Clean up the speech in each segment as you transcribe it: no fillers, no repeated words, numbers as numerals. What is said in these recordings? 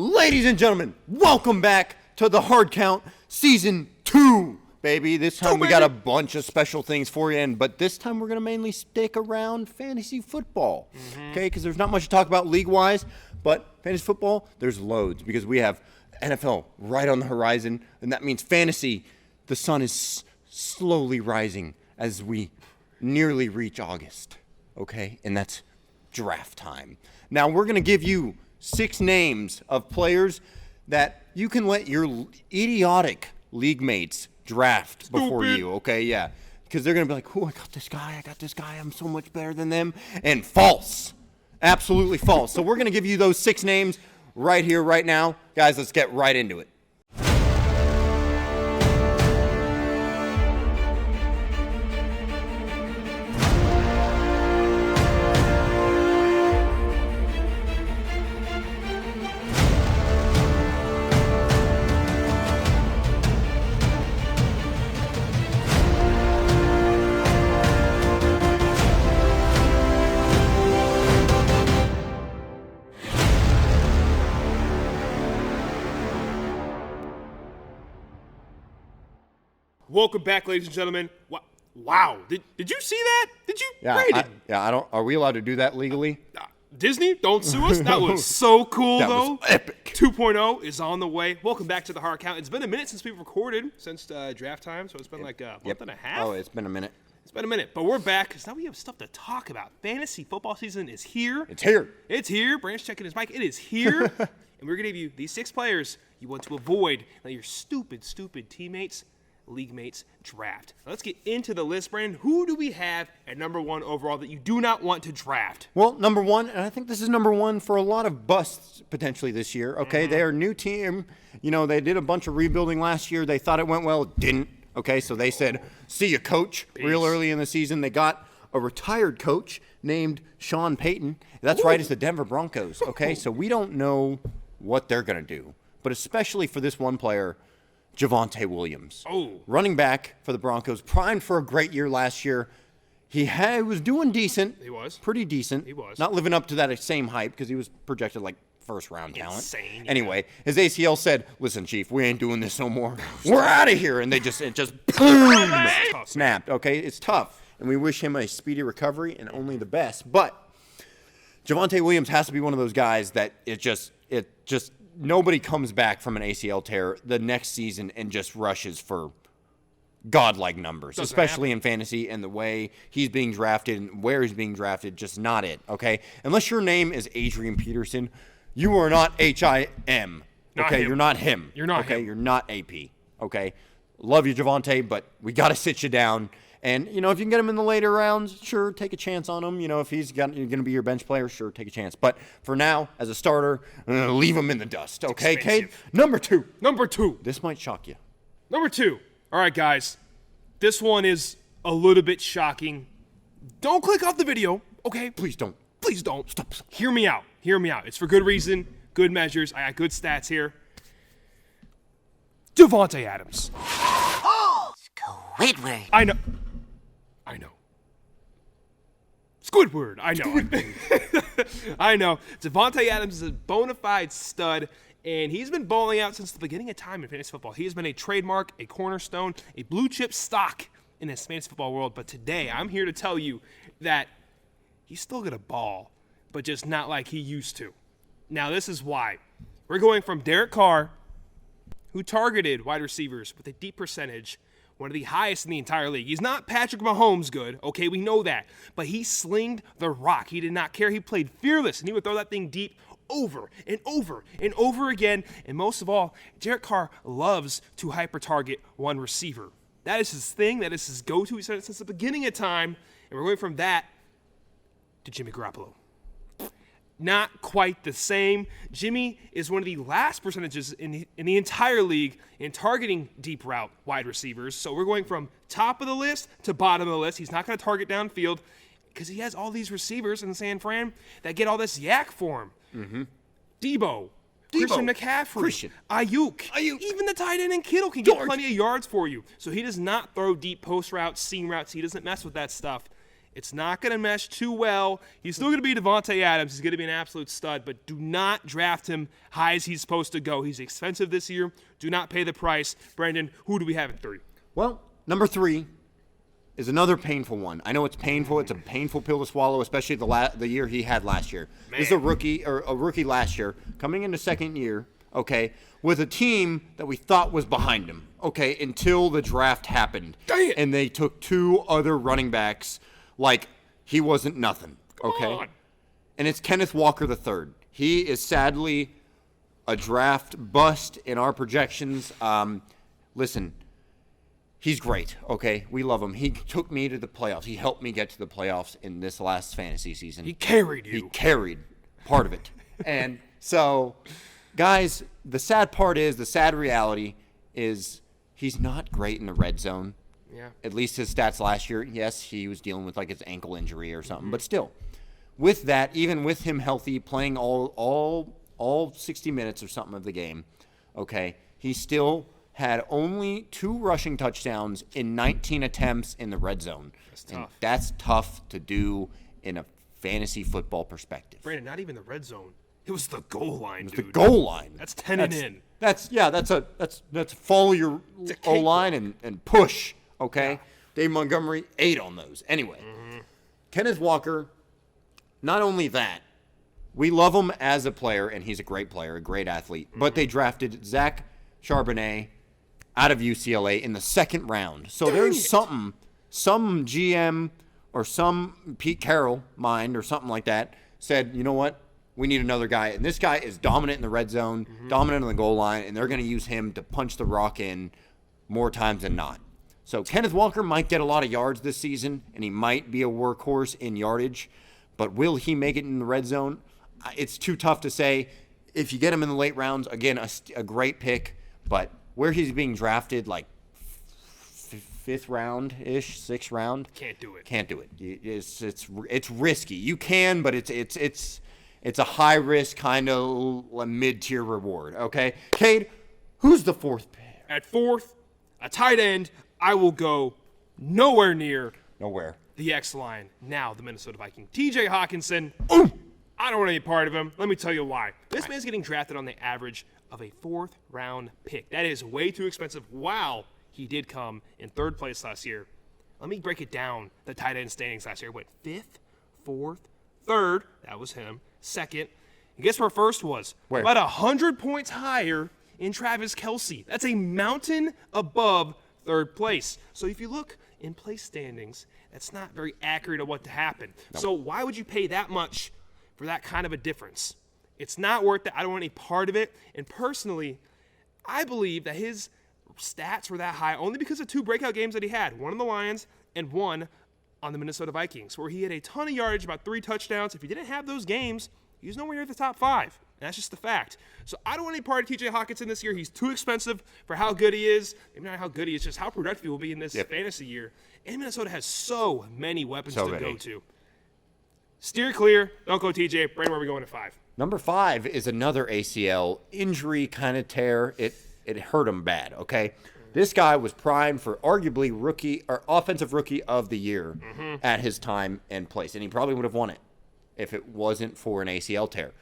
Ladies and gentlemen, welcome back to the Hard Count Season 2, baby. This time we got a bunch of special things for you, but this time we're going to mainly stick around fantasy football, okay? Because there's not much to talk about league-wise, but fantasy football, there's loads because we have NFL right on the horizon, and that means fantasy, the sun is slowly rising as we nearly reach August, okay? And that's draft time. Now, we're going to give you 6 names of players that you can let your idiotic league mates draft before you, okay? Yeah, because they're going to be like, oh, I got this guy, I'm so much better than them. And false. Absolutely false. So we're going to give you those 6 names right here, right now. Guys, let's get right into it. Welcome back, ladies and gentlemen. Wow. Did you see that? Did you? I don't. Are we allowed to do that legally? Disney, don't sue us. That was so cool, that though. Was epic. 2.0 is on the way. Welcome back to the Hard Count. It's been a minute since we've recorded, since draft time, so it's been like a month and a half. Oh, it's been a minute. It's been a minute, but we're back because now we have stuff to talk about. Fantasy football season is here. It's here. It's here. Branch checking his mic. It is here. And we're going to give you these 6 players you want to avoid. Now, your stupid teammates, league mates draft. Now let's get into the list, Brandon. Who do we have at number 1 overall that you do not want to draft? Well, number 1, and I think this is number 1 for a lot of busts potentially this year. Okay, They're a new team. You know, they did a bunch of rebuilding last year. They thought it went well. It didn't. Okay, so they said, see you, coach. Peace. Real early in the season. They got a retired coach named Sean Payton. That's right, it's the Denver Broncos. Okay, so we don't know what they're going to do. But especially for this one player, Javonte Williams. Running back for the Broncos, primed for a great year last year. He was doing decent. He was. Pretty decent. He was. Not living up to that same hype because he was projected like first-round talent. Insane. Yeah. Anyway, his ACL said, listen, Chief, we ain't doing this no more. We're out of here. And it just boom, snapped. Okay, it's tough. And we wish him a speedy recovery and only the best. But Javonte Williams has to be one of those guys that it just nobody comes back from an ACL tear the next season and just rushes for godlike numbers, especially in fantasy and the way he's being drafted and where he's being drafted, just not it, okay? Unless your name is Adrian Peterson, you are not HIM, okay? You're not him. You're not okay? him. You're not AP, okay? Love you, Javonte, but we got to sit you down. And, you know, if you can get him in the later rounds, sure, take a chance on him. You know, if you're going to be your bench player, sure, take a chance. But for now, as a starter, leave him in the dust, okay, Cade? Number 2. This might shock you. Number 2. All right, guys. This one is a little bit shocking. Don't click off the video, okay? Please don't. Please don't. Stop. Hear me out. It's for good reason, good measures. I got good stats here. Davante Adams. Oh, Squidward. I know. Squidward. I know. I know. Davante Adams is a bona fide stud, and he's been balling out since the beginning of time in fantasy football. He has been a trademark, a cornerstone, a blue chip stock in this fantasy football world. But today, I'm here to tell you that he's still going to ball, but just not like he used to. Now, this is why. We're going from Derek Carr, who targeted wide receivers with a deep percentage, one of the highest in the entire league. He's not Patrick Mahomes good, okay, we know that. But he slinged the rock. He did not care. He played fearless, and he would throw that thing deep over and over and over again. And most of all, Derek Carr loves to hyper-target one receiver. That is his thing. That is his go-to. He said it since the beginning of time. And we're going from that to Jimmy Garoppolo. Not quite the same. Jimmy is one of the last percentages in the entire league in targeting deep route wide receivers. So we're going from top of the list to bottom of the list. He's not going to target downfield because he has all these receivers in San Fran that get all this yak for him. Mm-hmm. Debo, Christian McCaffrey, Ayuk. Even the tight end and Kittle can get plenty of yards for you. So he does not throw deep post routes, seam routes. He doesn't mess with that stuff. It's not going to mesh too well. He's still going to be Devontae Adams. He's going to be an absolute stud, but do not draft him high as he's supposed to go. He's expensive this year. Do not pay the price. Brandon, who do we have at 3? Well, number 3 is another painful one. I know it's painful. It's a painful pill to swallow, especially the year he had last year. Man. This is a rookie last year, coming into second year, okay, with a team that we thought was behind him, okay, until the draft happened. Dang it. And they took 2 other running backs like he wasn't nothing, okay? Come on. And it's Kenneth Walker III. He is sadly a draft bust in our projections. Listen, he's great, okay? We love him. He took me to the playoffs. He helped me get to the playoffs in this last fantasy season. He carried you. He carried part of it. And so, guys, the sad reality is he's not great in the red zone. Yeah. At least his stats last year, yes, he was dealing with like his ankle injury or something. But still, with that, even with him healthy, playing all 60 minutes or something of the game, okay, he still had only 2 rushing touchdowns in 19 attempts in the red zone. That's tough. And that's tough to do in a fantasy football perspective. Brandon, not even the red zone. It was the goal line, It was dude. the goal line. That's 10 and in. That's follow your O line and push. Okay, Yeah. Dave Montgomery 8 on those. Anyway, Kenneth Walker. Not only that, we love him as a player, and he's a great player, a great athlete. But they drafted Zach Charbonnet out of UCLA in the 2nd round. So there's some GM or some Pete Carroll mind or something like that said, you know what? We need another guy. And this guy is dominant in the red zone, dominant on the goal line, and they're going to use him to punch the rock in more times than not. So Kenneth Walker might get a lot of yards this season, and he might be a workhorse in yardage. But will he make it in the red zone? It's too tough to say. If you get him in the late rounds, again, a great pick. But where he's being drafted, like 5th round-ish, 6th round. Can't do it. Can't do it. It's risky. You can, but it's a high risk kind of a mid-tier reward. Okay, Cade, who's the 4th pick? At 4th, a tight end, I will go nowhere near Nowhere. the X line. Now, the Minnesota Viking. TJ Hawkinson. I don't want any part of him. Let me tell you why. This man's getting drafted on the average of a 4th round pick. That is way too expensive. Wow, he did come in 3rd place last year. Let me break it down. The tight end standings last year went 5th, 4th, 3rd. That was him. 2nd. And guess where 1st was? Where? About 100 points higher in Travis Kelce. That's a mountain above 3rd place. So if you look in place standings, that's not very accurate of what to happen. No. So why would you pay that much for that kind of a difference? It's not worth it. I don't want any part of it. And personally, I believe that his stats were that high only because of 2 breakout games that he had. One on the Lions and one on the Minnesota Vikings, where he had a ton of yardage, about 3 touchdowns. If he didn't have those games, he was nowhere near the top 5. And that's just the fact. So I don't want any part of TJ Hawkinson this year. He's too expensive for how good he is. Maybe not how good he is, just how productive he will be in this fantasy year. And Minnesota has so many weapons to go to. Steer clear. Don't go TJ. Brandon, where are we going at 5? Number 5 is another ACL injury kind of tear. It hurt him bad, okay? This guy was primed for arguably offensive rookie of the year at his time and place, and he probably would have won it if it wasn't for an ACL tear.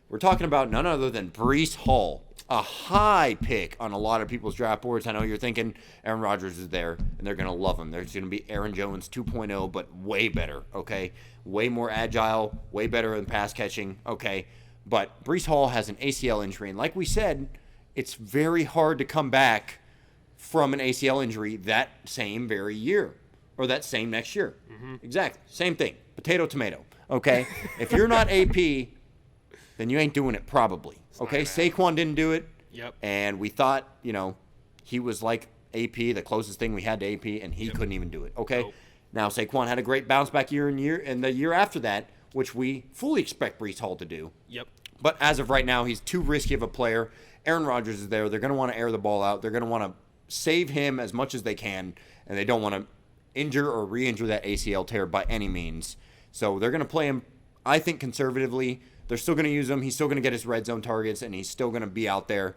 We're talking about none other than Breece Hall, a high pick on a lot of people's draft boards. I know you're thinking Aaron Rodgers is there, and they're going to love him. There's going to be Aaron Jones 2.0, but way better, okay? Way more agile, way better in pass catching, okay? But Breece Hall has an ACL injury, and like we said, it's very hard to come back from an ACL injury that same very year or that same next year. Exactly. Same thing. Potato, tomato, okay? If you're not AP, then you ain't doing it probably. Okay, Saquon didn't do it. Yep. And we thought, he was like AP, the closest thing we had to AP, and he couldn't even do it. Okay. Nope. Now Saquon had a great bounce back year, and the year after that, which we fully expect Breece Hall to do. Yep. But as of right now, he's too risky of a player. Aaron Rodgers is there. They're going to want to air the ball out. They're going to want to save him as much as they can, and they don't want to injure or re-injure that ACL tear by any means. So they're going to play him, I think, conservatively. They're still going to use him. He's still going to get his red zone targets, and he's still going to be out there.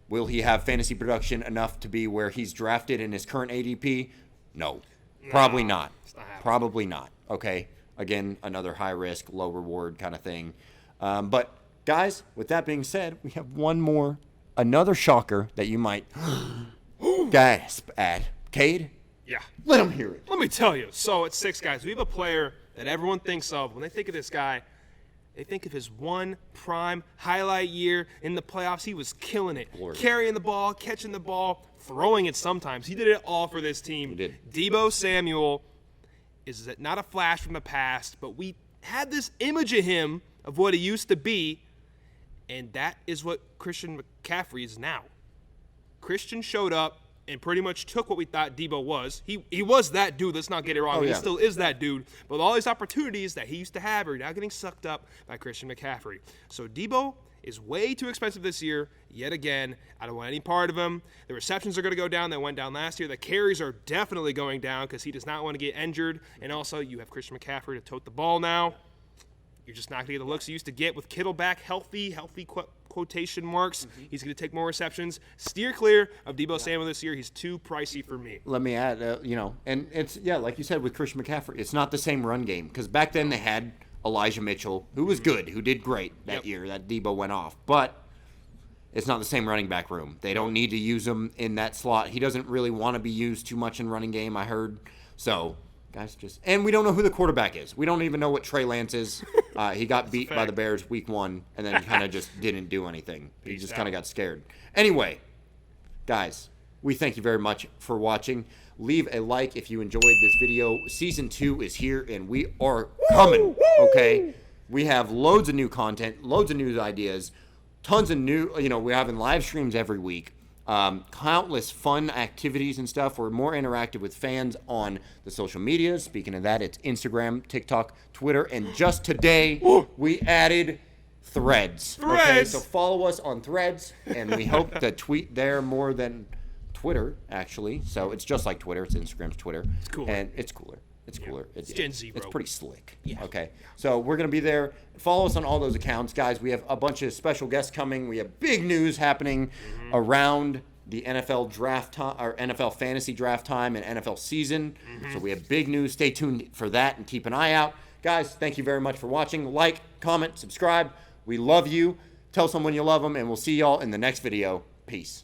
Will he have fantasy production enough to be where he's drafted in his current ADP? No. Probably not. It's not happening. Probably not. Okay. Again, another high risk, low reward kind of thing. But guys, with that being said, we have another shocker that you might gasp at. Cade, Yeah. let him hear it. Let me tell you. So at 6, guys, we have a player that everyone thinks of. When they think of this guy, they think of his one prime highlight year in the playoffs. He was killing it. Glorious. Carrying the ball, catching the ball, throwing it sometimes. He did it all for this team. He did. Deebo Samuel is not a flash from the past, but we had this image of him of what he used to be, and that is what Christian McCaffrey is now. Christian showed up and pretty much took what we thought Deebo was. He was that dude, let's not get it wrong. Oh, yeah. He still is that dude. But with all these opportunities that he used to have are now getting sucked up by Christian McCaffrey. So Deebo is way too expensive this year, yet again. I don't want any part of him. The receptions are going to go down. They went down last year. The carries are definitely going down because he does not want to get injured. And also, you have Christian McCaffrey to tote the ball now. You're just not going to get the looks you used to get with Kittle back healthy quotation marks. He's going to take more receptions. Steer clear of Deebo Samuel this year. He's too pricey for me. Let me add, and it's, like you said with Christian McCaffrey, it's not the same run game because back then they had Elijah Mitchell, who was good, who did great that year that Deebo went off. But it's not the same running back room. They don't need to use him in that slot. He doesn't really want to be used too much in running game, I heard. So, guys, and we don't know who the quarterback is. We don't even know what Trey Lance is. He got beat by the Bears week 1 and then kind of just didn't do anything. He just kind of got scared. Anyway, guys, we thank you very much for watching. Leave a like if you enjoyed this video. Season 2 is here, and we are coming, okay? We have loads of new content, loads of new ideas, tons of new, we're having live streams every week, countless fun activities and stuff. We're more interactive with fans on the social media. Speaking of that, it's Instagram, TikTok, Twitter, and just today we added Threads. Okay, Threads! so follow us on Threads, and we hope to tweet there more than Twitter, actually. So it's just like Twitter. It's Instagram's Twitter. It's cooler. And it's cooler. It's cooler. It's Gen Z, It's bro. pretty slick. Yeah. Okay. So we're going to be there. Follow us on all those accounts, guys. We have a bunch of special guests coming. We have big news happening around the NFL draft time, or NFL fantasy draft time and NFL season. So we have big news. Stay tuned for that and keep an eye out. Guys, thank you very much for watching. Like, comment, subscribe. We love you. Tell someone you love them, and we'll see y'all in the next video. Peace.